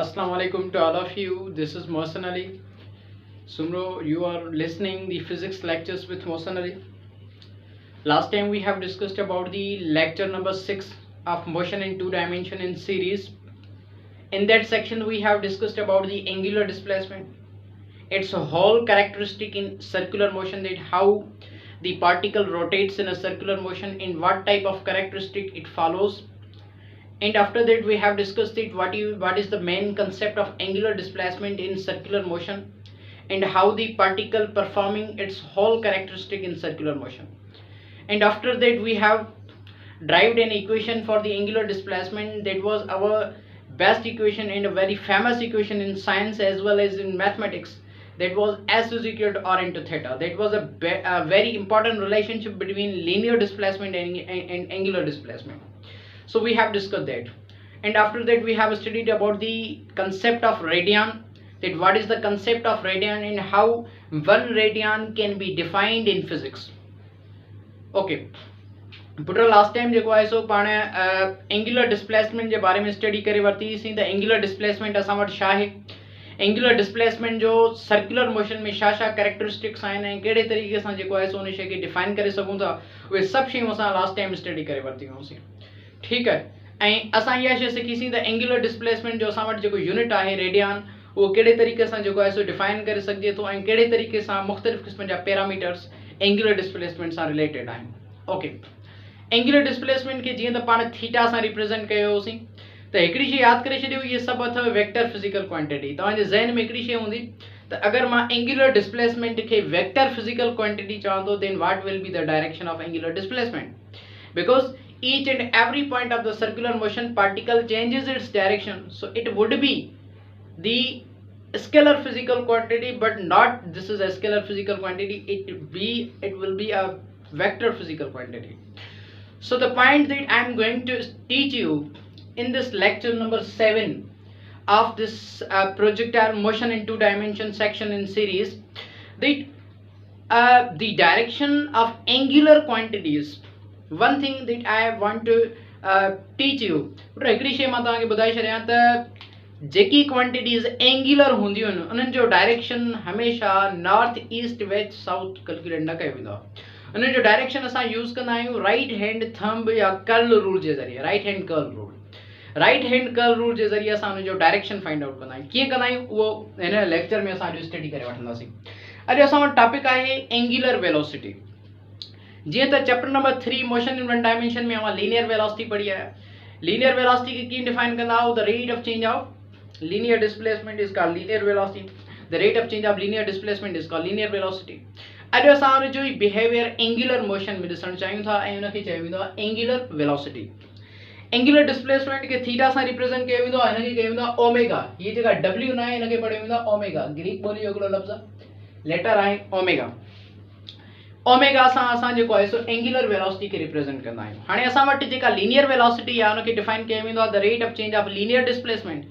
Assalamu alaikum to all of you. This is Mohsen Ali. Sumro, you are listening the physics lectures with Mohsen Ali. Last time we have discussed about the lecture number 6 of motion in two dimension in series. In that section we have discussed about the angular displacement. Its whole characteristic in circular motion, that how the particle rotates in a circular motion, in what type of characteristic it follows. And after that we have discussed it what is the main concept of angular displacement in circular motion, and how the particle performing its whole characteristic in circular motion. And after that we have derived an equation for the angular displacement that was our best equation and a very famous equation in science as well as in mathematics, that was S is equal to R into theta. That was a very important relationship between linear displacement and angular displacement. So we have discussed that. And after that we have studied about the concept of radian, that what is the concept of radian and how one radian can be defined in physics. Okay, पुटो last time जेको आहे सो पाण angular displacement जे बारे में study करे वरितीसीं त angular displacement असां वटि छा आहे, एंगुलर डिस्प्लेसमेंट जो सर्कुलर मोशन में छा छा कैरेक्टरिस्टिक्स आहिनि ऐं कहिड़े तरीक़े सां जेको आहे सो उन शइ खे डिफाइन करे सघूं था, उहे सभु शयूं असां लास्ट टाइम स्टडी करे वरिती हुआसीं. ठीक है, ऐं असां इहा शइ सिखीसीं त एंगुलर डिस्प्लेसमेंट जो असां वटि जेको यूनिट आहे रेडियन, उहो कहिड़े तरीक़े सां जेको आहे सो डिफाइन करे सघिजे थो ऐं कहिड़े तरीक़े सां मुख़्तलिफ़ क़िस्म जा पैरामीटर्स एंगुलर डिस्प्लेसमेंट सां रिलेटेड आहिनि. ओके, एंगुलर डिस्प्लेसमेंट के जीअं त पाण थीटा सां रिप्रेजेंट कयो होसीं, त हिकिड़ी शइ यादि करे छॾियो, इहे सभु अथव वेक्टर फिजिकल क्वांटिटी. तव्हांजे ज़हन में हिकिड़ी शइ हूंदी त अगरि मां एंगुलर डिस्प्लेसमेंट खे वेक्टर फिजिकल क्वांटिटी चवां थो, then what will be the direction of angular displacement, because each and every point of the circular motion particle changes its direction, so it would be the scalar physical quantity, but not this is a scalar physical quantity, it will be a vector physical quantity. So the point that I am going to teach you in this lecture number 7 of this projectile motion in two dimension section in series, that the direction of angular quantities, one thing that I want to teach you. हिकिड़ी शइ मां तव्हांखे ॿुधाए छॾियां त जेकी quantities angular हूंदियूं आहिनि उन्हनि जो डायरेक्शन हमेशह north east west south calculate न कयो वेंदो आहे. उन्हनि जो डायरेक्शन असां यूज़ कंदा आहियूं राइट हैंड थंब या कर्ल रूल जे ज़रिए, right hand curl rule. Right hand curl rule जे ज़रिए असां उन जो डायरेक्शन फाइंड आउट कंदा आहियूं. कीअं कंदा आहियूं उहो हिन लेक्चर में असां अॼु स्टडी करे वठंदासीं. अॼु असां वटि टॉपिक आहे एंगुलर वेलोसिटी. जीअं त chapter number 3 motion in one dimension में अवां लीनियर वेलोसिटी पढ़ी आहे. लीनियर वेलोसिटी खे कीअं डिफाइन कंदा आहियो, the rate of change of linear displacement is called linear velocity, the rate of change of linear displacement is called linear velocity. अॼु असां उन जो बिहेवियर एंगुलर मोशन में ॾिसणु चाहियूं था ऐं उनखे चयो वेंदो आहे एंगुलर वेलोसिटी. एंगुलर डिस्प्लेसमेंट खे थीटा सां रिप्रेजेंट कयो वेंदो आहे, हिनखे कयो वेंदो आहे ओमेगा. हीअ जेका डब्ल्यू न आहे हिनखे पढ़ियो वेंदो आहे ओमेगा. ग्रीक ॿोली जो हिकिड़ो लफ़्ज़ आहे, लेटर आहे ओमेगा. ओमेगा सां असां जेको आहे सो एंगुलर वेलोसिटी खे रिप्रेजेंट कंदा आहियूं. हाणे असां वटि जेका लीनियर वेलोसिटी आहे उनखे डिफाइन कयो वेंदो आहे the rate of change of linear displacement.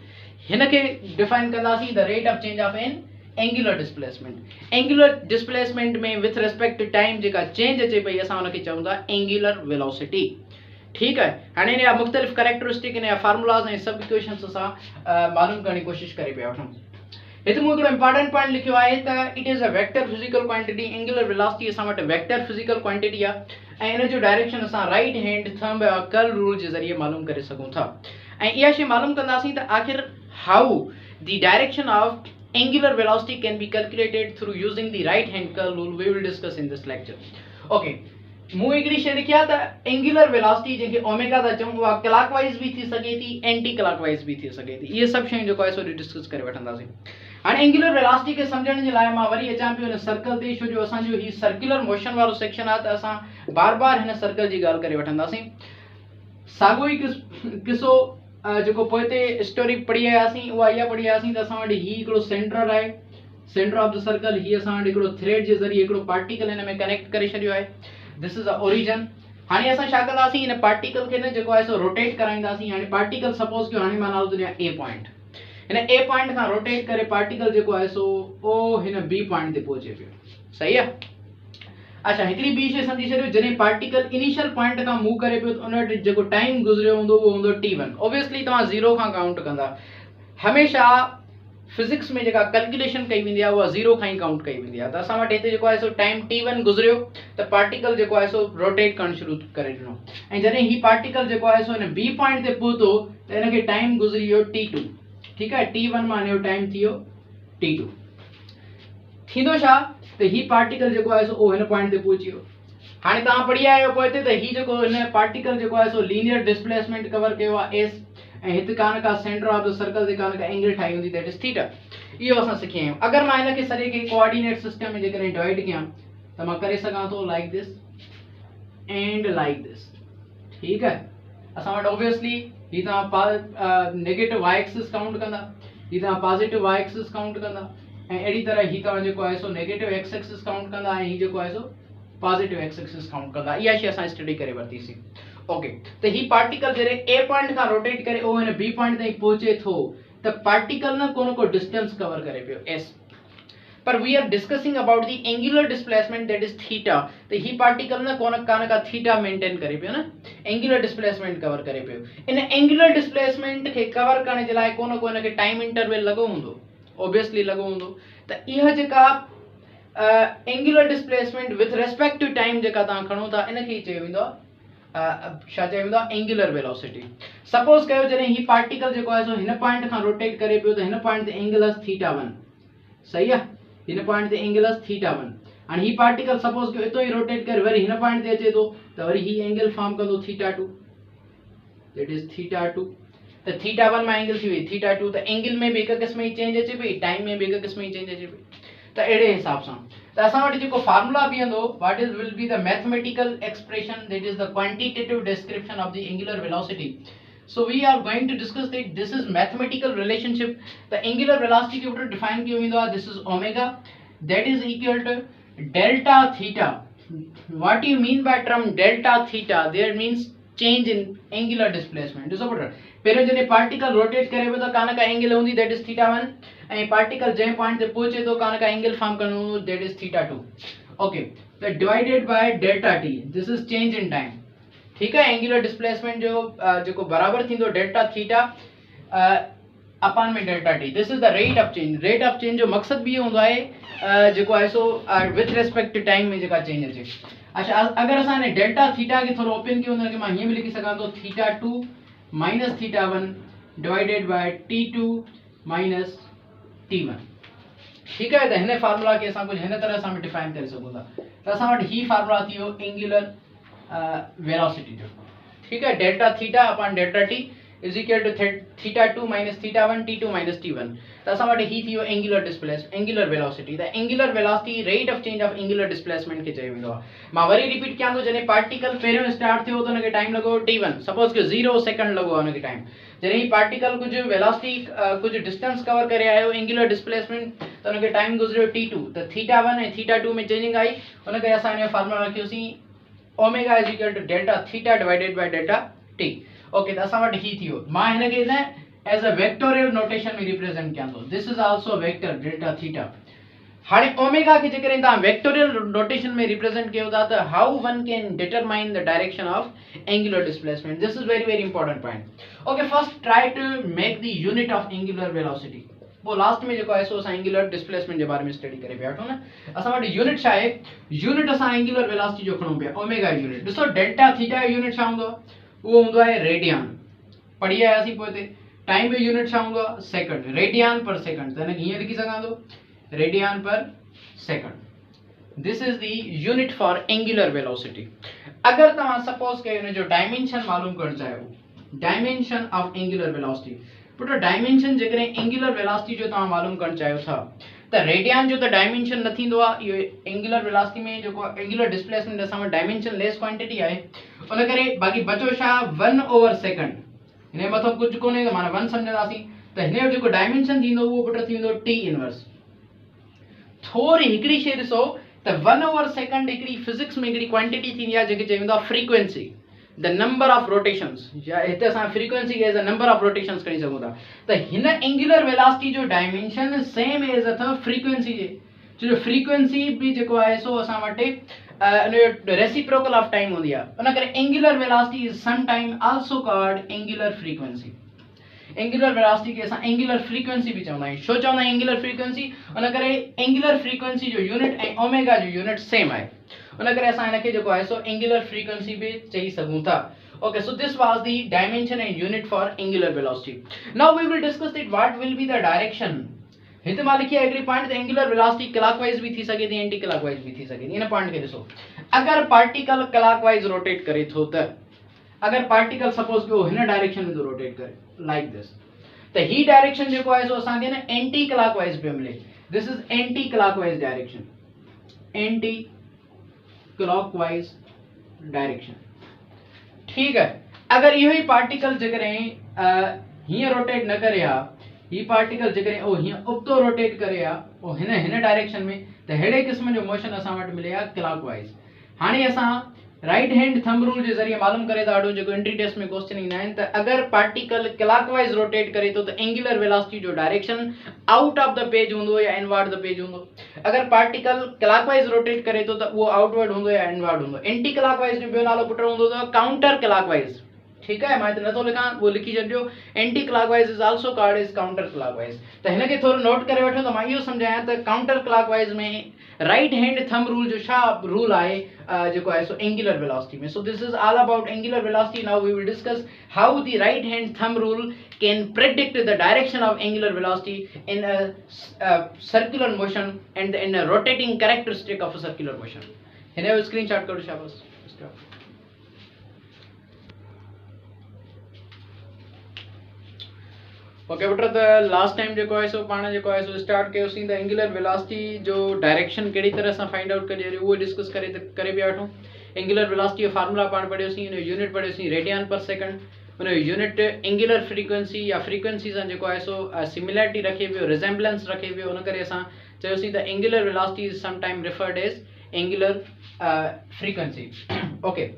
हिनखे डिफाइन कंदासीं the rate of change of N angular displacement. Angular displacement में विथ रिस्पेक्ट टू टाइम जेका चेंज अचे पई असां उनखे चऊं था एंगुलर वेलोसिटी. ठीकु आहे, हाणे हिन जा मुख़्तलिफ़ कैरेक्टरिस्टिक, हिन जा फार्मूलाज़ ऐं सभु इक्वेशन्स असां मालूम करण जी कोशिशि करे पिया वठूं. हिते मूं हिकिड़ो इंपॉर्टेंट पॉइंट लिखियो आहे त it is a vector physical quantity. Angular velocity असां वटि वेक्टर फिजिकल क्वांटिटी आहे ऐं इन जो डायरेक्शन असां राइट हैंड थंब या कर्ल रूल जे ज़रिए मालूम करे सघूं था. ऐं इहा शइ मालूम कंदासीं त आख़िर how the direction of angular velocity can be calculated through using the right hand curl rule. We will discuss in this lecture. Okay, मूं हिकिड़ी शइ लिखी आहे त एंगुलर वेलोसिटी जंहिंखे ओमेगा था चऊं उहा क्लॉकवाइज़ बि थी सघे थी, एंटी क्लॉकवाइज़ बि थी सघे थी. इहे सभु शयूं जेको आहे सो डिस्कस करे वठंदासीं. हाणे एंगुलर वेलोसिटी खे सम्झण जे लाइ मां वरी अचां पियो हिन सर्कल ते, छो जो असांजो ही सर्कुलर मोशन वारो सेक्शन आहे त असां बार बार हिन सर्कल जी ॻाल्हि करे वठंदासीं. साॻियो ई किसो जेको पोइ ते स्टोरी पढ़ी आयासीं उहा इहा पढ़ी आयासीं त असां वटि हीउ हिकिड़ो सेंटर आहे, सेंटर ऑफ द सर्कल. हीअ असां वटि हिकिड़ो थ्रेड जे ज़रिए हिकिड़ो पार्टिकल हिन में कनेक्ट करे छॾियो आहे. This is a origin. हाणे असां छा कंदासीं, हिन पार्टिकल खे न जेको आहे सो रोटेट कराईंदासीं. हाणे पार्टिकल सपोज़ कयो, हाणे मां नालो थो ॾियां ए पॉइंट. हिन ए पॉइंट खां रोटेट करे पार्टिकल जेको आहे सो ओ हिन बी पॉइंट ते पहुचे पियो. सही आहे. अच्छा, हिकिड़ी ॿी शइ सम्झी छॾियो, जॾहिं पार्टिकल इनिशियल पॉइंट खां मूव करे पियो त उन वटि जेको टाइम गुज़रियो हूंदो उहो हूंदो t1. ऑब्वियसली तव्हां 0 खां काउंट कंदा. हमेशा फिजिक्स में जेका कैलकुलेशन कई वेंदी आहे उहा ज़ीरो खां ई काउंट कई वेंदी आहे। त असां वटि हिते जेको आहे सो टाइम t1 गुज़रियो त पार्टिकल जेको आहे सो रोटेट करणु शुरू करे ॾिनो, ऐं जॾहिं ही पार्टिकल जेको आहे सो हिन बी पॉइंट ते पहुतो त हिनखे टाइम गुज़री वियो t2। ठीकु आहे, t1 मां हिनजो टाइम थी वियो t2। थींदो छा त ही पार्टिकल जेको आहे सो उहो हिन पॉइंट ते पहुची वियो। हाणे तव्हां पढ़ी आया आहियो पोइ हिते त ही जेको हिन पार्टिकल जेको आहे सो लीनियर डिस्प्लेसमेंट कवर कयो आहे एस, ऐं हिते कान का सेंटर ऑफ द सर्कल ते कान का एंगल ठाही हूंदी दैट इज थीटा। इहो असां सिखी आहियूं। अगरि मां हिनखे सॼे खे कोऑर्डिनेट सिस्टम में जेकॾहिं डिवाइड कयां त मां करे सघां थो like this and like this. ठीकु आहे, असां वटि ऑब्वियसली ही तव्हां नेगेटिव वाई एक्सिस काउंट कंदा, ही तव्हां पॉजिटिव वाई एक्सिस काउंट कंदा, ऐं अहिड़ी तरह ही तव्हां जेको आहे so negative x axis count कंदा, ऐं ही जेको आहे so positive x axis count कंदा। इहा शइ असां स्टडी करे वरितीसीं। ओके, त ही पार्टिकल जॾहिं ए पॉइंट खां रोटेट करे उहो हिन बी पॉइंट ताईं पहुचे थो त पार्टिकल न को डिस्टेंस कवर करे पियो एस, पर we are discussing about the angular displacement that is theta. त ही पार्टिकल न कान का थीटा मेंटेन करे पियो, न एंगुलर डिस्प्लेसमेंट कवर करे पियो। इन एंगुलर डिस्प्लेसमेंट खे कवर करण जे लाइ को हिनखे टाइम इंटरवल लॻो हूंदो, ऑब्वियसली लॻो हूंदो। त इहा जेका angular displacement with respect to time जेका तव्हां खणो था इनखे चयो वेंदो आहे छा चयो वेंदो आहे एंगुलर वेलोसिटी। सपोज कयो जॾहिं ही पार्टिकल जेको आहे सो हिन पॉइंट खां रोटेट करे पियो त हिन पॉइंट ते एंगल थीटा 1, सही आहे, हिन पॉइंट ते एंगल थीटा 1, हाणे ही पार्टिकल सपोज कयो इतो ई रोटेट करे वरी हिन पॉइंट ते अचे थो त वरी ही एंगल फॉर्म कंदो थीटा 2, दैट इज थीटा 2। त थीटा 1 मां एंगल थी वई थीटा 2, त एंगल में बि हिक क़िस्म जी चेंज अचे पई, टाइम में बि हिक क़िस्म जी चेंज अचे पई। त अहिड़े हिसाब सां त असां वटि जेको फार्मूला बीहंदो what is will be the mathematical expression that is the quantitative description of the angular velocity. So we are going to discuss that this is mathematical relationship. The angular velocity के ऊपर define किया वेंदो आहे this is omega that is equal to delta theta. What you mean by term delta theta, there means change in angular displacement. ॾिसो पुट, पहिरियों जॾहिं particle rotate करे पियो त कान का एंगल हूंदी दैट इज थीटा 1, ऐं पार्टिकल जंहिं पॉइंट ते पहुचे थो कान का एंगल फॉर्म करणो हूंदो दैट इज थीटा 2। ओके, त divided by delta T, this is change in time. ठीकु आहे, एंगुलर डिस्प्लेसमेंट जो जेको बराबर थींदो डेल्टा थीटा अपॉन में delta T, this is the rate of change. Rate of change जो मकसद भी हूंदो आहे जेको आहे so with respect to time में जेका चेंज अचे। अच्छा, अगर असां ने डेल्टा थीटा के थोड़ो ओपन कियो हुनखे मां हीअं बि लिखी सघां थो theta 2 minus theta 1 divided by t2 minus t1। ठीकु आहे, त हिन फार्मूला खे असां कुझु हिन तरह सां बि डिफाइन करे सघूं था। त असां वटि ही फार्मूला थी वियो एंगुलर वेलोसिटी जो। ठीकु आहे, delta theta upon delta T is equal to theta 2 minus theta 1 t2 minus t1। त असां वटि ही थी वियो एंगुलर वेलोसिटी। त angular velocity rate of change of angular displacement खे चयो वेंदो आहे। मां वरी रिपीट कयां थो, जॾहिं पार्टिकल पहिरियों स्टार्ट थियो त हुनखे टाइम लॻो t1, सपोज कि 0 सेकंड लॻो आहे हुनखे टाइम। जॾहिं ही पार्टिकल कुझु वेलोसिटी कुझु डिस्टेंस कवर करे आयो एंगुलर डिस्प्लेसमेंट त हुनखे टाइम गुज़रियो t2। त थीटा 1 ऐं थीटा 2 में चेंजिंग आई, हुनखे असां हिन जो फार्मूला रखियोसीं omega is equal to delta theta divided by delta T. Okay, त असां वटि ही थी वियो। मां हिनखे न एज अ वेक्टोरियल नोटेशन में रिप्रेजेंट कयां थो, this is also vector delta theta. हाणे ओमेगा के जेकॾहिं तव्हां वेक्टोरियल नोटेशन में रिप्रेजेंट कयो था त how one can determine the direction of angular displacement, this is very very important point. Okay, first try to make the unit of angular velocity, वो last में जेको आहे सो असां एंगुलर डिस्प्लेसमेंट जे बारे में स्टडी करे पिया वठूं न। असां वटि यूनिट छा आहे, यूनिट असां एंगुलर वेलोसिटी जो खणूं पिया ओमेगा यूनिट। ॾिसो डेल्टा थीटा जो यूनिट छा हूंदो आहे, उहो हूंदो आहे रेडियन। पढ़ी आयासीं पोइ हिते। टाइम जो यूनिट छा हूंदो आहे, सेकंड, रेडियन पर सेकंड। त हिनखे हीअं लिखी सघां थो radian per second. This is the unit for angular velocity. अगर तव्हां सपोज कयो हिन जो डायमेंशन मालूम करणु चाहियो, dimension of angular velocity, put dimension जेकॾहिं एंगुलर वेलोसिटी जो तव्हां मालूम करणु चाहियो था त रेडियन जो त डायमेंशन न थींदो आहे। इहो एंगुलर वेलोसिटी में जेको एंगुलर डिस्प्लेसमेंट असां वटि डायमेंशन लेस क्वांटिटी आहे, उन करे बाक़ी बचो छा 1/सेकंड। हिन मथां कुझु कोन्हे त माना 1 सम्झंदासीं। त हिन जो जेको डायमेंशन थींदो उहो पुट थी वेंदो t इनवर्स। थोरी हिकिड़ी शइ ॾिसो त 1/सेकंड हिकिड़ी फिजिक्स में हिकिड़ी क्वांटिटी थींदी आहे जंहिंखे चई वेंदो आहे frequency, the number of rotations, या हिते असां फ्रीक्वेंसी खे as a number of rotations खणी सघूं था। त हिन एंगुलर वेलोसिटी जो डायमेंशन सेम एज अथव फ्रीक्वेंसी जे, छो जो फ्रीक्वेंसी बि जेको आहे सो असां वटि रेसिप्रोकल ऑफ टाइम हूंदी आहे। उन करे angular velocity is some time also called angular frequency. Angular velocity खे असां एंगुलर फ्रीक्वेंसी भी चवंदा आहियूं। छो चवंदा आहियूं एंगुलर फ्रीक्वेंसी? उन करे एंगुलर फ्रीक्वेंसी जो यूनिट ऐं ओमेगा जो यूनिट सेम आहे, उन करे असां हिनखे जेको आहे सो एंगुलर फ्रीक्वेंसी भी चई सघूं था। Okay, so this was the dimension and unit for angular velocity. Now we will discuss that what will be the direction. हिते मां लिखी आहे हिकिड़ी पॉइंट, त एंगुलर वेलोसिटी क्लॉकवाइज भी थी सघे थी, एंटी क्लॉकवाइज भी थी सघे थी। इन पॉइंट खे ॾिसो, अगर पार्टिकल क्लॉकवाइज रोटेट करे थो त, अगर पार्टिकल सपोज कयो हिन डायरेक्शन में थो रोटेट करे लाइक दिस, त ही डायरेक्शन जेको आहे सो असांखे न एंटी क्लॉकवाइज पे मिले। This is anti clockwise direction, anti clockwise direction, ठीक है। अगर इहो ही पार्टिकल जेकॾहिं हीअं रोटेट न करे हा, ही पार्टिकल जेकॾहिं ओ हीअं उबतो रोटेट करे हा ओ हिन डायरेक्शन में, त अहिड़े क़िस्म जो मोशन असां वटि मिले हा क्लॉकवाइज। हाणे असां राइट हैंड थंब रूल जे ज़रिए मालूम करे था वठूं, जेको एंट्री टेस्ट में क्वेश्चन ईंदा आहिनि, त अगर पार्टिकल क्लॉकवाइज रोटेट करे थो त एंगुलर वेलोसिटी जो direction out of the page हूंदो या इनवर्ड द पेज हूंदो। अगर पार्टिकल क्लॉकवाइज रोटेट करे थो त उहो आउटवर्ड हूंदो या इनवर्ड हूंदो। एंटी क्लॉकवाइज जो ॿियो नालो पुट हूंदो अथव काउंटर क्लॉकवाइज, ठीक है। मां हिते नथो लिखां, वो लिखी छॾियो, anti clockwise is also called as counter clockwise. त हिनखे थोरो नोट करे वठो, त मां इहो सम्झायां त काउंटर क्लॉकवाइज में राइट हैंड थंब रूल जो छा रूल आहे जेको आहे सो एंगुलर वेलोसिटी में। So this is all about angular velocity. Now we will discuss how the right hand thumb rule can predict the direction of angular velocity in a circular motion and in a rotating characteristic of a circular motion. हिन जो screenshot करो, शाबाश। Okay बेटा, त last time जेको आहे सो पाण जेको आहे सो स्टार्ट कयोसीं त एंगुलर वेलोसिटी जो डायरेक्शन कहिड़ी तरह सां फाइंड आउट कजे उहो डिस्कस करे पिया वठूं। एंगुलर वेलोसिटी जो फार्मूला पाण पढ़ियोसीं, हुन जो यूनिट पढ़ियोसीं रेडियन पर सेकंड, हुन जो यूनिट एंगुलर फ्रीक्वेंसी या फ्रीक्वेंसी सां जेको आहे सो सिमिलैरिटी रखे पियो, रिजेम्बलेंस रखे पियो। हुन करे असां चयोसीं त angular velocity is some time referred as angular frequency. Okay,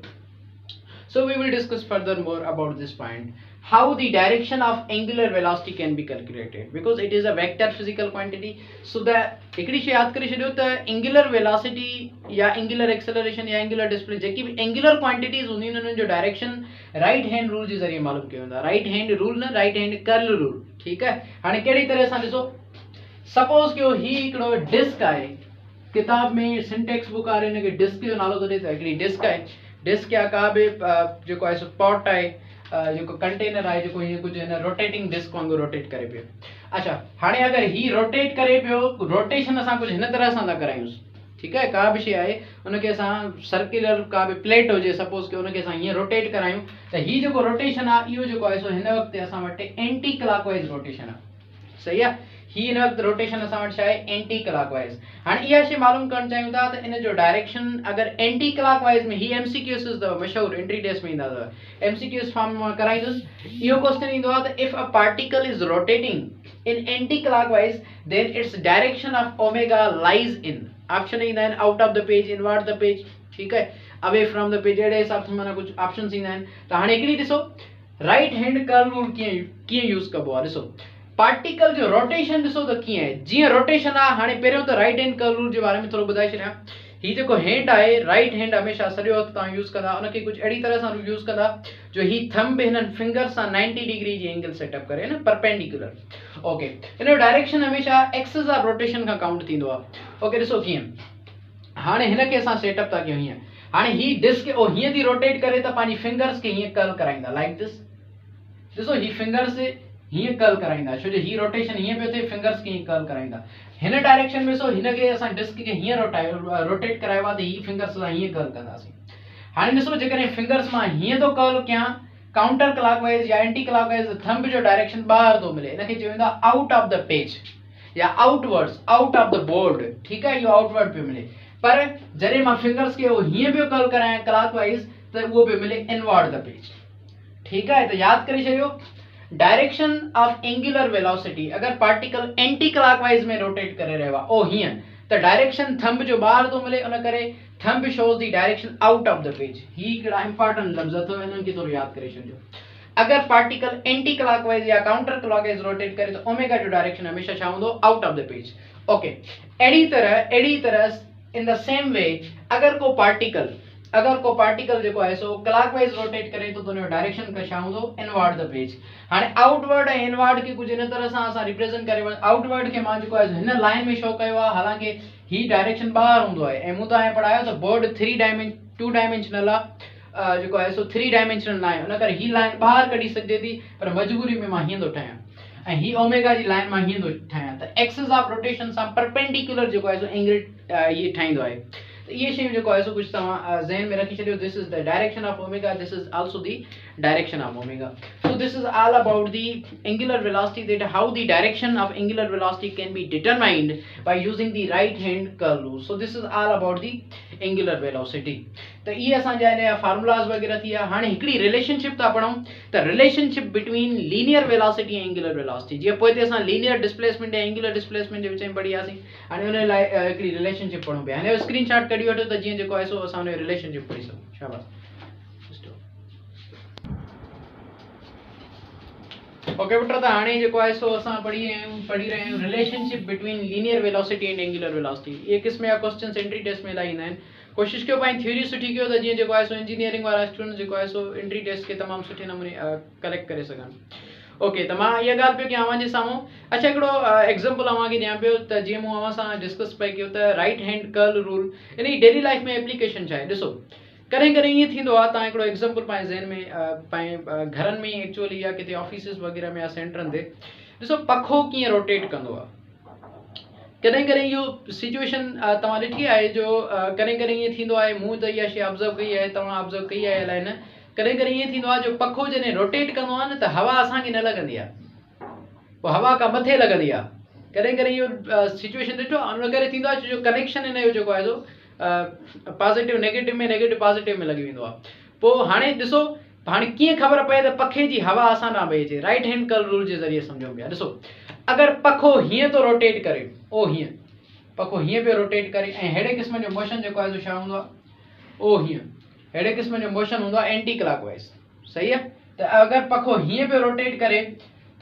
so we will discuss further more about this point, how the direction of angular velocity can be calculated, because it is a vector physical quantity. So the हिकिड़ी शइ यादि करे छॾियो त angular velocity या angular acceleration या angular displace जेकी भी एंगुलर क्वांटिटीज हूंदियूं आहिनि, उन्हनि जो डायरेक्शन राइट हैंड रूल जे ज़रिए मालूम कयो वेंदो आहे। राइट हैंड रूल न, राइट हैंड कर्ल रूल, ठीक है। हाणे कहिड़ी तरह सां ॾिसो, सपोज कयो ही हिकिड़ो डिस्क आहे, किताब में सिंटेक्स बुक वारे हिनखे डिस्क जो नालो थो ॾे, त हिकिड़ी डिस्क आहे, डिस्क या का भी जेको आहे सो पॉट आहे, जेको कंटेनर आहे, जेको हीअं कुझु हिन रोटेटिंग डिस्क वांगुरु रोटेट करे पियो। अच्छा, हाणे अगरि ही रोटेट करे पियो, रोटेशन असां कुझु हिन तरह सां था करायूंसि, ठीकु आहे। का बि शइ आहे उनखे असां सर्कुलर का बि प्लेट हुजे सपोज कि उनखे असां हीअं रोटेट करायूं, त हीअ जेको रोटेशन आहे इहो जेको आहे सो हिन वक़्तु असां वटि एंटी क्लॉकवाइज रोटेशन आहे, सही आहे। ही हिन वक़्तु रोटेशन असां वटि छा आहे, एंटी क्लॉकवाइज। हाणे इहा शइ मालूम करणु चाहियूं था त इन जो डायरेक्शन अगरि एंटी क्लॉकवाइज में, ही एमसीक्यूज़ अथव मशहूरु, एंट्री टेस्ट में ईंदा अथव, एमसीक्यूज़ फॉर्म मां कराईंदुसि। इहो क्वेश्चन ईंदो आहे त if a particle is rotating in anti clockwise then its direction of omega lies in, option ईंदा आहिनि out of the page, inward the page, ठीकु आहे, अवे फ्रॉम द पेज, अहिड़े हिसाब सां माना कुझु ऑप्शंस ईंदा आहिनि। त हाणे हिकिड़ी ॾिसो राइट हैंड कर्ल रूल कीअं यूज़ कबो आहे। ॾिसो पार्टिकल जो रोटेशन ॾिसो त कीअं आहे, जीअं रोटेशन आहे। हाणे पहिरियों त राइट हैंड कर्ल रूल जे बारे में थोरो ॿुधाए छॾियां। ही जेको हैंड आहे, राइट हैंड हमेशह सॼो हथु तव्हां यूज़ कंदा, उनखे कुझु अहिड़ी तरह सां यूज़ कंदा जो ही थंब हिननि फिंगर सां 90 डिग्री जी एंगल सेटअप करे न, परपेंडिकुलर। ओके, हिन जो डायरेक्शन हमेशह axis of rotation Khan count थींदो आहे। ओके, ॾिसो कीअं, हाणे हिनखे असां सेटअप था कयूं हीअं। हाणे ही डिस्क हीअं थी रोटेट करे त पंहिंजी फिंगर्स खे हीअं कर्ल कराईंदा लाइक दिस। ॾिसो ही फिंगर्स हीअं कर्ल कराईंदा, छो जो ही रोटेशन हीअं पियो थिए, फिंगर्स खे हीअं कर्ल कराईंदा। हिन डायरेक्शन में ॾिसो हिनखे असां डिस्क खे हीअं रोटेट करायो आहे त ही फिंगर्स सां हीअं कर्ल कंदासीं। हाणे ॾिसो जेकॾहिं फिंगर्स मां हीअं थो कर्ल कयां काउंटर क्लॉकवाइज या एंटी क्लॉकवाइज, थंब जो डायरेक्शन ॿाहिरि थो मिले, हिनखे चयो वेंदो आहे आउट ऑफ द पेज या outwards, out of the board, ठीकु आहे, इहो आउटवर्ड पियो मिले। पर जॾहिं मां फिंगर्स खे हीअं पियो कर्ल करायां क्लॉकवाइज त उहो पियो मिले इनवर्ड द पेज, ठीकु आहे। त यादि करे छॾियो डायरेक्शन ऑफ एंगुलर वेलोसिटी, अगर पार्टिकल एंटी क्लॉकवाइज में रोटेट करे रहियो आहे ओ हीअं, त डायरेक्शन थंब जो ॿाहिरि थो मिले, उन करे thumb shows the direction out of the page. ही हिकिड़ा इंपॉर्टेंट लफ़्ज़ अथव, इन्हनि खे थोरो यादि करे छॾियो। अगर पार्टिकल एंटी क्लॉकवाइज या काउंटर क्लॉकवाइज रोटेट करे तो ओमेगा जो डायरेक्शन हमेशा छा हूंदो, out of the page. Okay, अहिड़ी तरह इन द सेम वे अगर को पार्टिकल अगर को पार्टिकल जेको आहे सो क्लॉकवाइज रोटेट करे तो उनजो डायरेक्शन का हूंदो इनवर्ड द पेज। हाणे आउटवर्ड ऐं इनवर्ड के कुछ इन तरह सां असां रिप्रेजेंट करे आउटवर्ड के मां जेको आहे हिन लाइन में शो कयो आहे, हालांकि ही डायरेक्शन ॿाहिरि हूंदो आहे ऐं मूं तव्हांखे पढ़ायो त बोर्ड 2 डायमेंशनल आहे, जेको आहे सो 3 डायमेंशनल लाइन, उन करे ही लाइन ॿाहिरि कढी सघिजे थी, पर मजबूरी में मां हीअं थो ठाहियां ऐं ही ओमेगा जी लाइन मां हीअं थो ठाहियां त एक्सिस ऑफ रोटेशन सां परपेंडिकुलर जेको आहे सो एंगल ये ठाहींदो आहे। तो ये शयूं जेको आहे सो कुछ तव्हां ज़हन में रखी छॾियो। This is the direction of omega, this is also the direction of omega. So this is all about the angular velocity, that how the direction of angular velocity can be determined by using the right hand curl rule. So this is all about the angular velocity. तो ये असांजा इन formulas वगैरह थी। हाणे हिकिड़ी relationship था पढ़ूं, त रिलेशनशिप बिटवीन लीनियर वेलोसिटी ऐं एंगुलर वेलोसिटी। जीअं पोइ ते असां लीनियर डिस्प्लेसमेंट ऐं एंगुलर डिस्प्लेसमेंट जे विच में पढ़ी हुआसीं, हाणे उन लाइ हिकिड़ी रिलेशनशिप पढ़ूं पिया। हाणे स्क्रीनशॉट कढी वठो त जीअं जेको आहे सो असां उन रिलेशनशिप पढ़ी सघूं। शाबाश। ओके बेटा, तो हाणे जेको आहे सो असां पढ़ी रहे आहियूं relationship between linear velocity and angular velocity. ये किस्म जा क्वेश्चन एंट्री टेस्ट में इलाही ईंदा आहिनि। कोशिशि कयो पंहिंजी थ्योरी सुठी कयो त जीअं जेको आहे सो इंजीनियरिंग वारा स्टूडेंट जेको आहे सो एंट्री टेस्ट खे तमामु सुठे नमूने कलेक्ट करे सघनि। ओके, त मां इहा ॻाल्हि पियो कयां अव्हां जे साम्हूं। अच्छा, हिकिड़ो एग्ज़ाम्पल अव्हांखे ॾियां पियो त जीअं मूं अव्हां सां डिस्कस पिया कयो त right hand curl rule in जी डेली लाइफ में एप्लीकेशन छा आहे। ॾिसो, कॾहिं कॾहिं ईअं थींदो आहे, तव्हां हिकिड़ो एग्ज़ाम्पल पंहिंजे ज़हन में पंहिंजे घरनि में एक्चुअली या किथे ऑफिसिस वग़ैरह में या सेंटरनि ते ॾिसो पखो कीअं रोटेट कंदो आहे। कॾहिं कॾहिं इहो सिचुएशन तव्हां ॾिठी आहे जो कॾहिं कॾहिं ईअं थींदो आहे, मूं त इहा शइ ऑब्ज़र्व कई आहे, तव्हां ऑब्ज़र्व कई आहे अलाए न, कॾहिं कॾहिं ईअं थींदो आहे जो पखो जॾहिं रोटेट कंदो आहे न त हवा असांखे न लॻंदी आहे, पोइ हवा खां मथे लॻंदी आहे। कॾहिं कॾहिं इहो सिचुएशन ॾिठो, उन करे थींदो आहे जो कनेक्शन हिन जो जेको आहे सो पॉज़िटिव नेगेटिव में, नेगेटिव पॉज़िटिव में लॻी वेंदो आहे। पोइ हाणे ॾिसो, हाणे कीअं ख़बर पए त पखे जी हवा असां ॾांहुं पई अचे। राइट हैंड कर्ल रूल जे ज़रिए सम्झो पिया। ॾिसो, अगरि पखो हीअं थो रोटेट करे, ओ हीअं पखो हीअं पियो रोटेट करे ऐं अहिड़े क़िस्म जो मोशन जेको आहे सो छा हूंदो आहे, ओ हीअं अहिड़े क़िस्म जो मोशन हूंदो आहे एंटी क्लॉकवाइज़। सही आहे। त अगरि पखो हीअं पियो रोटेट करे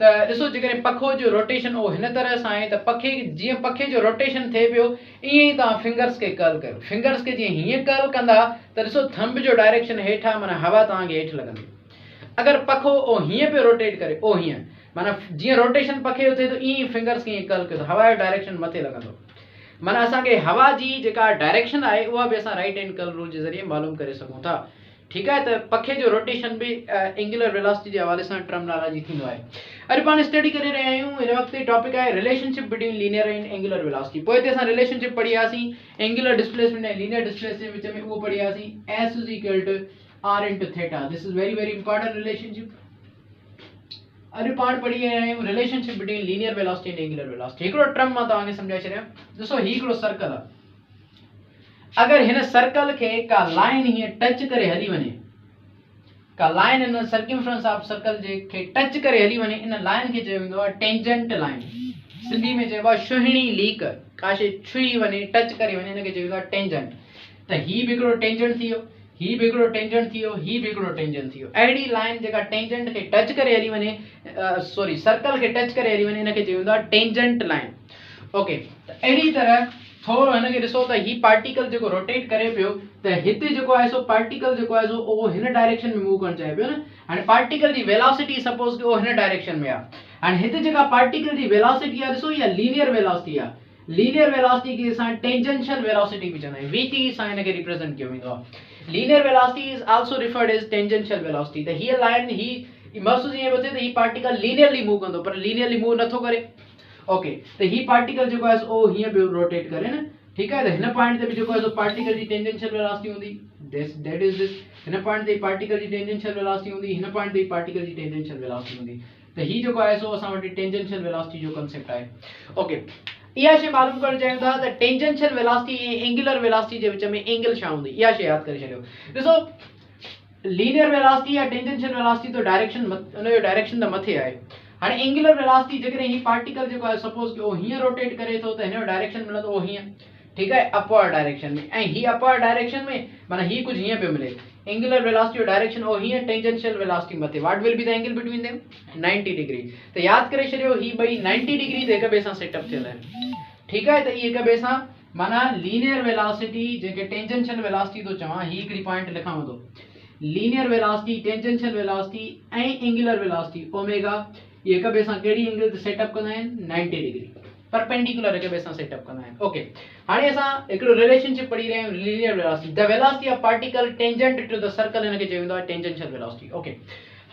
त ॾिसो, जेकॾहिं पखो जो रोटेशन ओ हिन तरह सां आहे त पखे जीअं पखे जो रोटेशन थिए पियो ईअं ई तव्हां फिंगर्स खे कर्ल कयो। फिंगर्स खे जीअं हीअं कर्ल कंदा त ॾिसो थंब जो डायरेक्शन हेठां, माना हवा तव्हांखे हेठि लॻंदी। अगरि पखो ओ हीअं पियो रोटेट करे, ओ हीअं, माना जीअं रोटेशन पखे जो थिए थो ईअं ई फिंगर्स खे ईअं कर्ल कयो त हवा जो डायरेक्शन मथे लॻंदो। माना असांखे हवा जी जेका डायरेक्शन आहे उहा बि असां राइट हैंड कर्ल रूल जे ज़रिए मालूम करे सघूं था। ठीकु आहे। त पखे जो रोटेशन बि एंगुलर वेलोसिटी जे हवाले सां टर्मिनोलॉजी थींदो आहे। अॼु पाण स्टडी करे रहिया आहियूं, हिन वक़्तु टॉपिक आहे relationship between linear and angular velocity. पोइ ते असां रिलेशनशिप पढ़ी हुआसीं एंगुलर डिस्प्लेसमेंट ऐं लीनियर डिस्प्लेसमेंट विच में, उहो पढ़ी हुआसीं S = R × theta. This is very very important relationship. अॼु पाण पढ़ी रहिया आहियूं relationship between linear velocity and angular velocity. हिकिड़ो टर्म मां तव्हांखे सम्झाए छॾियां। ॾिसो, ही हिकिड़ो सर्कल आहे। अगरि हिन सर्कल खे का लाइन हीअं टच करे हली वञे, का line in circumference of circle जे खे टच करे हली वञे, इन लाइन खे चयो वेंदो आहे टेंजेंट लाइन। सिंधी में चइबो आहे छुहिणी लीक। का शइ छुही वञे, टच करे वञे, हिनखे चयो वेंदो आहे टेंजेंट। त ही बि हिकिड़ो टेंजेंट थी वियो, ही बि हिकिड़ो टेंजेंट थी वियो, ही बि हिकिड़ो टेंजेंट थी वियो। अहिड़ी लाइन जेका टेंजेंट खे टच करे हली वञे, सॉरी सर्कल खे टच करे हली वञे, हिनखे चयो वेंदो आहे टेंजेंट लाइन। ओके, त अहिड़ी तरह थोरो हिनखे ॾिसो त ही पार्टिकल जेको रोटेट करे पियो, त हिते जेको आहे सो पार्टिकल जेको आहे सो उहो हिन डायरेक्शन में मूव करणु चाहे पियो न। हाणे पार्टिकल जी वेलोसिटी सपोज उहो हिन डायरेक्शन में आहे। हाणे हिते जेका पार्टिकल जी वेलोसिटी आहे, ॾिसो इहा लीनियर वेलोसिटी आहे। लीनियर वेलोसिटी खे असां टेंजेंशियल वेलोसिटी बि चवंदा आहियूं, VT सां हिनखे रिप्रेजेंट कयो वेंदो आहे। Linear velocity is also referred as tangential velocity. त हीअ लाइन ही महसूस ईअं पियो थिए त ही पार्टिकल लीनियरली मूव कंदो, पर लीनियरली मूव नथो करे। ओके, त ही पार्टिकल जेको आहे सो हीअं पियो रोटेट करे न। ठीकु आहे। त हिन पॉइंट ते बि जेको आहे सो पार्टिकल जी टेंजेंशियल वेलोसिटी हूंदी, दैट इज दिस। हिन पॉइंट ते पार्टिकल जी टेंजेंशियल वेलोसिटी हूंदी, हिन पॉइंट ते पार्टिकल जी टेंजेंशियल वेलोसिटी हूंदी। त ही जेको आहे सो असां वटि टेंजेंशियल वेलोसिटी जो कंसेप्ट आहे। ओके, इहा शइ मालूम करणु चाहियूं था त टेंजेंशियल वेलोसिटी ऐं एंगुलर वेलोसिटी जे विच में एंगल छा हूंदी, इहा शइ यादि करे छॾियो। ॾिसो, लीनियर वेलोसिटी या टेंजेंशियल वेलोसिटी तो डायरेक्शन उनजो डायरेक्शन त मथे आहे। हाणे एंगुलर वेलोसिटी जेकॾहिं ही पार्टिकल जेको आहे सपोज कि उहो हीअं रोटेट करे थो त हिन जो डायरेक्शन मिलंदो उहो हीअं। ठीकु आहे, अपवर्ड डायरेक्शन में, ऐं ही अपवर्ड डायरेक्शन में माना ही कुझु हीअं पियो मिले। एंगुलर वेलोसिटी जो डायरेक्शन ओ हीअं, टेंजेंशियल वेलोसिटी मथे। What will be the angle between them? 90 degree. त यादि करे छॾियो, ही ॿई 90 डिग्री ते हिक ॿिए सां सेटअप थियल आहिनि। ठीकु आहे। त इहे हिक ॿिए सां माना लीनियर वेलोसिटी जेके टेंजेंशियल वेलोसिटी तो चवां ही हिकिड़ी पॉइंट लिखांव थो लीनियर वेलोसिटी टेंजेंशियल वेलोसिटी ऐं एंगुलर वेलोसिटी ओमेगा ये हिक ॿिए सां कहिड़ी एंगल ते सेटअप कंदा आहिनि 90 डिग्री परपेंडिकुलर हिक ॿिए सां सेटअप कंदा आहिनि ओके हाणे असां हिकिड़ो रिलेशनशिप पढ़ी रहिया आहियूं linear velocity the velocity of particle tangent to the circle हिनखे चयो वेंदो आहे टेंजेंशियल वेलोसिटी ओके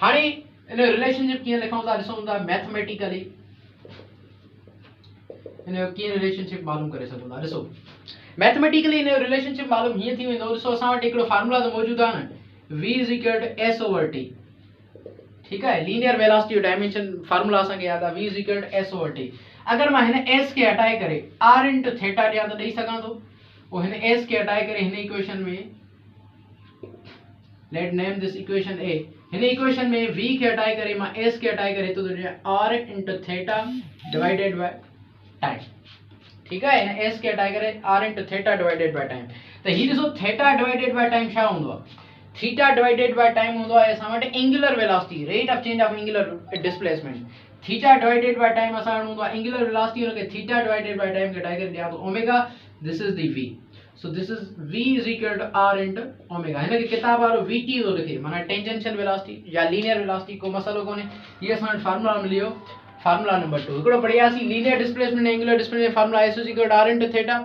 हाणे इन रिलेशनशिप कीअं लिखूं था ॾिसूं था मैथमेटिकली इन जो कीअं रिलेशनशिप मालूम करे सघूं था ॾिसो मैथमेटिकली इन जो रिलेशनशिप मालूम हीअं थी वेंदो ॾिसो असां वटि हिकिड़ो फार्मूला त मौजूदु आहे न v is equal to s over t ठीक है लीनियर वेलोसिटी डायमेंशन फार्मूला असांखे याद आहे v is equal to s over t अगर मां हिन s खे हटाए करे r इनटू थीटा ॾियां त ॾेई सघां थो पोइ हिन s खे हटाए करे हिन इक्वेशन में let name this equation a हिन इक्वेशन में v खे हटाए करे मां s खे हटाए करे तो ॾियां r into theta divided by time ठीक है हिन s खे हटाए करे r into theta divided by time त ही ॾिसो थीटा डिवाइडेड बाय टाइम छा हूंदो आहे थीटा डिवाइडेड बाय टाइम हूंदो आहे असां वटि angular velocity rate of change of angular displacement theta divided by time असां वटि हूंदो आहे एंगुलर वेलोसिटी उनखे थीटा डिवाइडेड बाय टाइम खे हटाए करे ॾियां तो omega this is the v so this is v is equal to r into omega हिनखे किताब वारो vt थो लिखे माना टेंजेंशियल वेलोसिटी या लीनियर वेलोसिटी को मसलो कोने ये असां वटि फार्मूला मिलियो फार्मूला नंबर 2 हिकिड़ो पढ़ियासीं linear displacement angular displacement formula s is equal to r into theta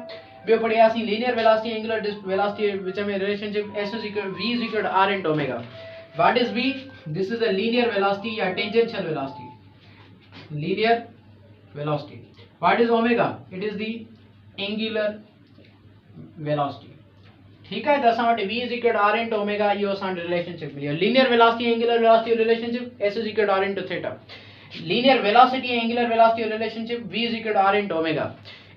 ॿियो पढ़ियासीं linear velocity angular velocity which में relationship s is equal v is equal to r into omega what is v this is a linear velocity या tangential velocity linear velocity what is omega it is the angular velocity ठीक है तो असां वटि v is equal to r into omega इहो असां relationship मिलियो linear velocity angular velocity relationship s is equal to r into theta linear velocity angular velocity relationship v is equal to r into omega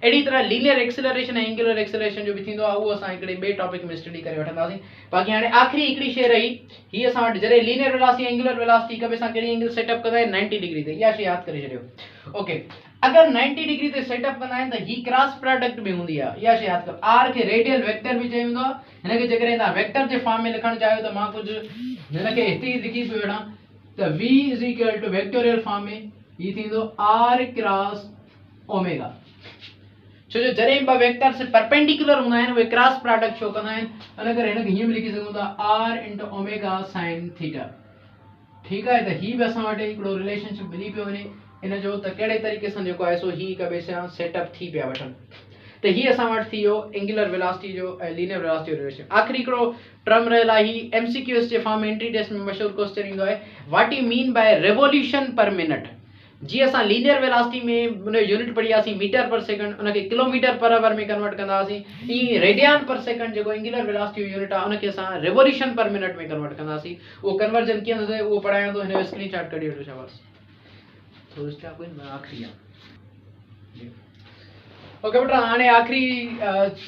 एडी तरह linear acceleration ऐं angular acceleration जो भी थींदो आहे उहो असां हिकिड़े ॿिए टॉपिक में स्टडी करे वठंदासीं बाक़ी हाणे आख़िरी हिकिड़ी शइ रही ही असां वटि जॾहिं लीनियर वेलोसिटी एंगुलर वेलोसिटी हिक ॿिए सां कहिड़ी एंगल सेटअप कंदा आहिनि 90 डिग्री ते इहा शइ यादि करे छॾियो ओके अगर 90 डिग्री ते सेटअप कंदा आहिनि त ही क्रॉस प्रोडक्ट में हूंदी आहे इहा शइ यादि कयो r खे रेडियल वेक्टर भी चयो वेंदो आहे हिनखे जेकॾहिं तव्हां वेक्टर जे फॉर्म में लिखणु चाहियो त मां कुझु हिनखे हिते ई लिखी पियो वेठां त v is equal to vectorial form में ही थींदो r क्रॉस ओमेगा छो जो जॾहिं ॿ वेक्टर्स परपेंडिकुलर हूंदा आहिनि उहे क्रॉस प्रोडक्ट छो कंदा आहिनि इन करे हिनखे हीअं बि लिखी सघूं था r into omega sine theta ठीक आहे त ही बि असां वटि हिकिड़ो रिलेशनशिप मिली पियो वञे इन जो त कहिड़े तरीक़े सां जेको आहे सो ही हिक ॿिए सां सेटअप थी पिया वठनि त ही असां वटि थी वियो एंगुलर वेलोसिटी जो ऐं लीनियर वेलोसिटी जो रिलेशन आख़िरी हिकिड़ो टर्म रहियल आहे ही MCQs जे फॉर्म में एंट्री टेस्ट में मशहूरु क्वेश्चन ईंदो आहे what you mean by revolution per minute जी असां लीनियर वेलोसिटी में उन यूनिट पढ़ियासीं मीटर पर सेकंड उनखे किलोमीटर पर आवर में कन्वर्ट कंदासीं ई रेडियन पर सेकंड जेको एंगुलर वेलोसिटी यूनिट आहे उनखे असां रेवोल्यूशन पर मिनट में कन्वर्ट कंदासीं उहो कन्वर्जन कीअं थो थिए उहो पढ़ायां थो हिन जो स्क्रीनशॉट कढी वठो शाबाश थोरो स्टॉप कोई आख़िरी आहे ओके बेटा हाणे आख़िरी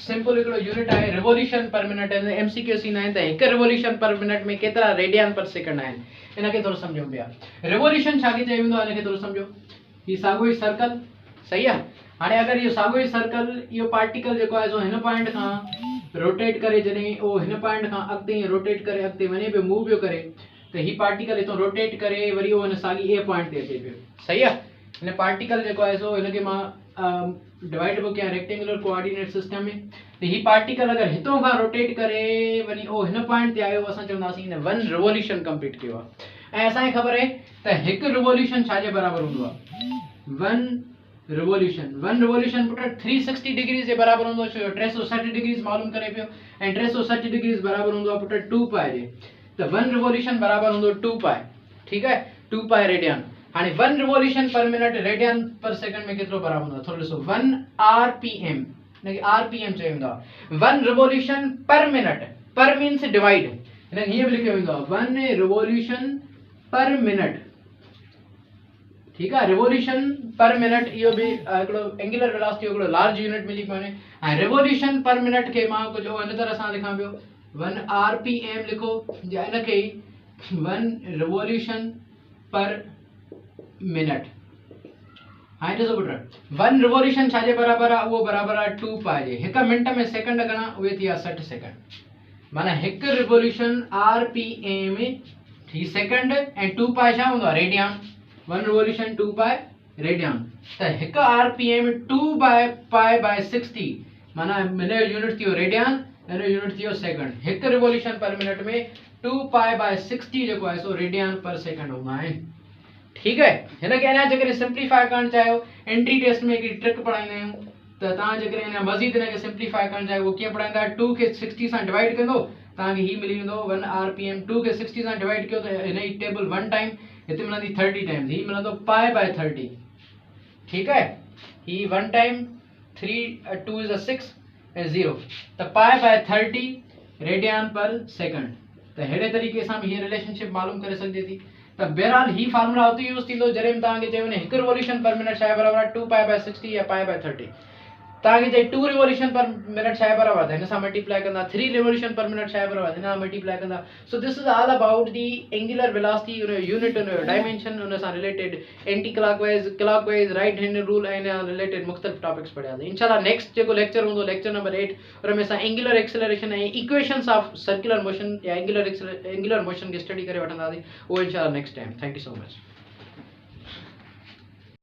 सिंपल हिकिड़ो यूनिट आहे रिवोल्यूशन पर मिनट MCQs ईंदा आहिनि त हिकु रिवोल्यूशन पर मिनट में केतिरा रेडियन पर सेकंड आहिनि इनखे थोरो सम्झो पिया रिवोल्यूशन छा खे चयो वेंदो आहे इनखे थोरो सम्झो ही साॻियो ई सर्कल सही आहे हाणे अगरि इहो साॻियो ई सर्कल इहो पार्टिकल जेको आहे सो हिन पॉइंट खां रोटेट करे जॾहिं उहो हिन पॉइंट खां अॻिते रोटेट करे अॻिते वञे पियो मूव पियो करे त ही पार्टिकल हितां रोटेट करे वरी उहो हिन साॻी A पॉइंट ते अचे पियो सही आहे हिन पार्टिकल जेको आहे सो हिनखे मां डिवाइड पियो कयां रेक्टेंगुलर कोऑर्डिनेट सिस्टम में त ही पार्टिकल अगरि हितां खां रोटेट करे वञी उहो हिन पॉइंट ते आयो असां चवंदासीं हिन 1 रिवोल्यूशन कंप्लीट कयो आहे ऐं असांखे ख़बर आहे त हिकु रिवोल्यूशन छाजे बराबरि हूंदो आहे 1 रिवोल्यूशन पुट 360 डिग्रीज़ जे बराबरि हूंदो छो 360 डिग्रीज़ मालूम करे पियो ऐं 360 डिग्रीज़ बराबरि हूंदो आहे पुट 2 पाए जे त 1 रिवोल्यूशन बराबरि हूंदो 2 पाए ठीकु आहे 2 पाए रेडियन हाणे 1 revolution per minute radian per second में केतिरो बराबरि हूंदो आहे थोरो ॾिसो 1 RPM हिनखे RPM चयो वेंदो आहे 1 रिवोल्यूशन पर मिनट पर मीन्स डिवाइड हिनखे हीअं बि लिखियो वेंदो आहे 1 रिवोल्यूशन पर मिनट ठीकु आहे रिवोल्यूशन पर मिनट इहो बि हिकिड़ो एंगुलर वेलोसिटी हिकिड़ो लार्ज यूनिट मिली पियो वञे ऐं रिवोल्यूशन पर मिनट खे मां कुझु हिन तरह सां लिखां पियो 1 RPM लिखो या इनखे 1 रिवोल्यूशन पर मिनट हाणे ॾिसो पुट 1 रिवोल्यूशन छाजे बराबरि आहे उहो बराबरि आहे 2 पाए जे हिकु मिंट में सेकंड घणा उहे थी विया 60 सेकंड माना हिकु रिवोल्यूशन RPM ही सेकंड ऐं 2 पाए छा हूंदो आहे रेडियन 1 रिवोल्यूशन 2 पाए रेडियन त हिकु RPM 2 पाए बाय 60 माना हिन जो यूनिट थियो रेडियन, हिन जो यूनिट थियो सेकंड। हिकु रिवोल्यूशन पर मिनट में 2π/60 जेको आहे सो रेडियन पर सेकंड हूंदा आहिनि। ठीक है, हिन खे अञा जेकॾहिं सिंप्लीफाई करणु चाहियो, एंट्री टेस्ट में हिकिड़ी ट्रिक पढ़ाईंदा आहियूं, त तव्हां जेकॾहिं अञा मज़ीद हिन खे सिंप्लीफाई करणु चाहियो, उहो कीअं पढ़ाईंदा? 2 खे 60 सां डिवाइड कंदो, तव्हांखे ही मिली वेंदो 1 rpm। 2 खे 60 सां डिवाइड कयो त हिन जी टेबल 1 टाइम, हिते मिलंदी 30 टाइम्स, ही मिलंदो π/30। ठीक है, ही 1 टाइम 3 2 इज 6 ऐं 0, त π/30 रेडियन पर सेकंड। त हेड़े तरीक़े सां भी हीअ रिलेशनशिप मालूम करे सघिजे थी। त बहरहाल ही फार्मूला उते यूज़ थींदो जॾहिं तव्हांखे चयो वञे हिकु रिवोल्यूशन पर मिनट छा आहे बराबरि आहे 2π/60 या π/30। तव्हांखे चई 2 रिवोल्यूशन पर मिनट छा आहे बराबरि आहे, त हिन सां मल्टीप्लाई कंदा। 3 रिवोल्यूशन पर मिनट छा आहे बराबरि आहे, हिन सां मल्टीप्लाई कंदा। सो this is all about the angular velocity, unit, dimension, उन सां related anti clockwise, right hand rule ऐं रिलेटेड मुख़्तलिफ़ टॉपिक्स पढ़ियासीं। इंशाल्लाह नेक्स्ट जेको लेक्चर हूंदो, लेक्चर नंबर 8, उन में असां एंगुलर एक्सेलरेशन ऐं इक्वेशंस ऑफ सर्कुलर मोशन या एंगुलर मोशन खे स्टडी करे वठंदासीं। उहो इंशाल्लाह next time. Thank you so much.